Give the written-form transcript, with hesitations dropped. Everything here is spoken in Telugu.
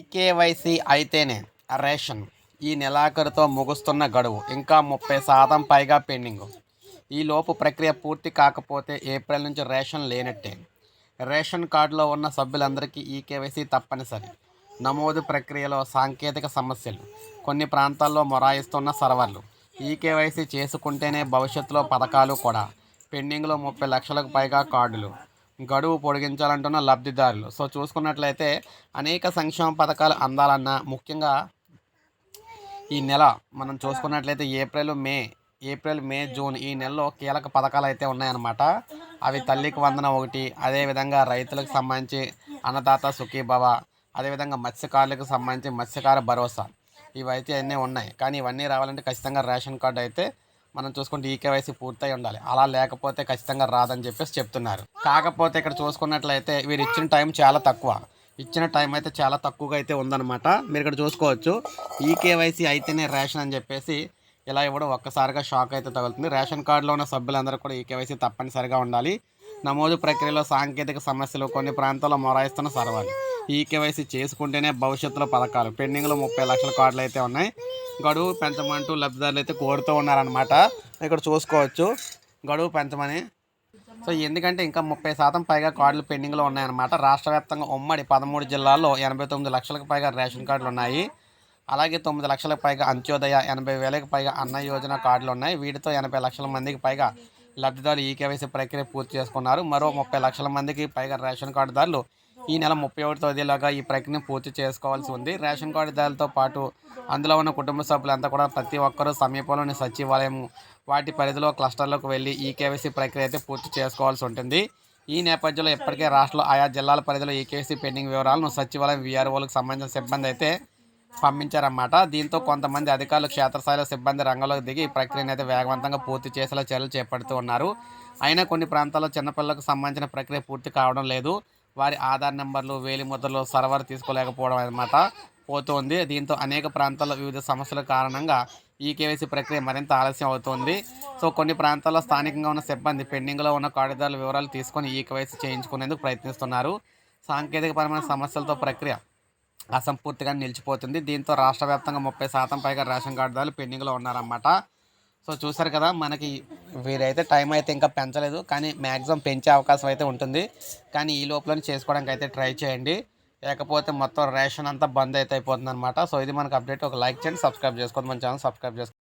ఈకేవైసీ అయితేనే రేషన్ ఈ నెలాఖరుతో ముగుస్తున్న గడువు ఇంకా 30% పైగా పెండింగ్. ఈలోపు ప్రక్రియ పూర్తి కాకపోతే ఏప్రిల్ నుంచి రేషన్ లేనట్టే. రేషన్ కార్డులో ఉన్న సభ్యులందరికీ ఈకేవైసీ తప్పనిసరి. నమోదు ప్రక్రియలో సాంకేతిక సమస్యలు, కొన్ని ప్రాంతాల్లో మొరాయిస్తున్న సర్వర్లు. ఈకేవైసీ చేసుకుంటేనే భవిష్యత్తులో పథకాలు కూడా. పెండింగ్లో 30 లక్షలకు పైగా కార్డులు. గడువు పొడిగించాలంటున్న లబ్ధిదారులు. సో చూసుకున్నట్లయితే అనేక సంక్షేమ పథకాలు అందాలన్నా ముఖ్యంగా ఈ నెల మనం చూసుకున్నట్లయితే ఏప్రిల్ మే జూన్ ఈ నెలలో కీలక పథకాలు అయితే ఉన్నాయన్నమాట. అవి తల్లికి వందనం ఒకటి, అదేవిధంగా రైతులకు సంబంధించి అన్నదాత సుఖీభవ, అదేవిధంగా మత్స్యకారులకు సంబంధించి మత్స్యకార భరోసా, ఇవైతే అన్నీ ఉన్నాయి. కానీ ఇవన్నీ రావాలంటే ఖచ్చితంగా రేషన్ కార్డు అయితే మనం చూసుకుంటే ఈకేవైసీ పూర్తయి ఉండాలి. అలా లేకపోతే ఖచ్చితంగా రాదని చెప్పేసి చెప్తున్నారు. కాకపోతే ఇక్కడ చూసుకున్నట్లయితే వీరు ఇచ్చిన టైం చాలా తక్కువ. ఇచ్చిన టైం అయితే చాలా తక్కువగా అయితే ఉందన్నమాట. మీరు ఇక్కడ చూసుకోవచ్చు, ఈకేవైసీ అయితేనే రేషన్ అని చెప్పేసి ఇలా ఇవ్వడం ఒక్కసారిగా షాక్ అయితే తగులుతుంది. రేషన్ కార్డులో ఉన్న సభ్యులందరూ కూడా ఈకేవైసీ తప్పనిసరిగా ఉండాలి. నమోదు ప్రక్రియలో సాంకేతిక సమస్యలు, కొన్ని ప్రాంతాల్లో మొరాయిస్తున్న సర్వర్లు. ఈకేవైసీ చేసుకుంటేనే భవిష్యత్తులో పథకాలు. పెండింగ్లో 30 లక్షల కార్డులు అయితే ఉన్నాయి. గడువు పెంచమంటూ లబ్ధిదారులు అయితే కోరుతూ ఉన్నారనమాట. ఇక్కడ చూసుకోవచ్చు గడువు పెంచమని. సో ఎందుకంటే ఇంకా 30% పైగా కార్డులు పెండింగ్లో ఉన్నాయన్నమాట. రాష్ట్ర వ్యాప్తంగా ఉమ్మడి 13 జిల్లాల్లో 89 లక్షలకు పైగా రేషన్ కార్డులు ఉన్నాయి. అలాగే 9 లక్షలకు పైగా అంత్యోదయ, 80,000కి పైగా అన్న యోజన కార్డులు ఉన్నాయి. వీటితో 80 లక్షల మందికి పైగా లబ్ధిదారులు ఈకేవైసీ ప్రక్రియ పూర్తి చేసుకున్నారు. మరో 30 లక్షల మందికి పైగా రేషన్ కార్డుదారులు ఈ నెల 31వ తేదీలోగా ఈ ప్రక్రియను పూర్తి చేసుకోవాల్సి ఉంది. రేషన్ కార్డుదారులతో పాటు అందులో ఉన్న కుటుంబ సభ్యులంతా కూడా ప్రతి ఒక్కరూ సమీపంలోని సచివాలయం వాటి పరిధిలో క్లస్టర్లకు వెళ్ళి ఈకేవైసీ ప్రక్రియ అయితే పూర్తి చేసుకోవాల్సి ఉంటుంది. ఈ నేపథ్యంలో ఇప్పటికే రాష్ట్రంలో ఆయా జిల్లాల పరిధిలో ఈకేవైసీ పెండింగ్ వివరాలను సచివాలయం వీఆర్ఓలకు సంబంధించిన సిబ్బంది అయితే పంపించారన్నమాట. దీంతో కొంతమంది అధికారులు క్షేత్రస్థాయిలో సిబ్బంది రంగంలోకి దిగి ఈ ప్రక్రియను అయితే వేగవంతంగా పూర్తి చేసేలా చర్యలు చేపడుతూ ఉన్నారు. అయినా కొన్ని ప్రాంతాల్లో చిన్నపిల్లలకు సంబంధించిన ప్రక్రియ పూర్తి కావడం లేదు. వారి ఆధార్ నెంబర్లు, వేలిముద్రలు సర్వర్ తీసుకోలేకపోవడం అన్నమాట పోతుంది. దీంతో అనేక ప్రాంతాల్లో వివిధ సమస్యల కారణంగా ఈకేవైసీ ప్రక్రియ మరింత ఆలస్యం అవుతుంది. సో కొన్ని ప్రాంతాల్లో స్థానికంగా ఉన్న సిబ్బంది పెండింగ్లో ఉన్న కార్డుదారుల వివరాలు తీసుకొని ఈకేవైసీ చేయించుకునేందుకు ప్రయత్నిస్తున్నారు. సాంకేతికపరమైన సమస్యలతో ప్రక్రియ అసంపూర్తిగా నిలిచిపోతుంది. దీంతో రాష్ట్ర వ్యాప్తంగా 30% పైగా రేషన్ కార్డుదారులు పెండింగ్లో ఉన్నారన్నమాట. సో చూసారు కదా, మనకి వీరైతే టైం అయితే ఇంకా పెంచలేదు, కానీ మ్యాక్సిమం పెంచే అవకాశం అయితే ఉంటుంది. కానీ ఈ లోపలనే చేసుకోవడానికి అయితే ట్రై చేయండి, లేకపోతే మొత్తం రేషన్ అంతా బంద్ అయితే అయిపోతుంది అనమాట. సో ఇది మనకు అప్డేట్. ఒక లైక్ చేయండి, సబ్స్క్రైబ్ చేసుకోండి, మన ఛానల్ సబ్స్క్రైబ్ చేసుకోండి.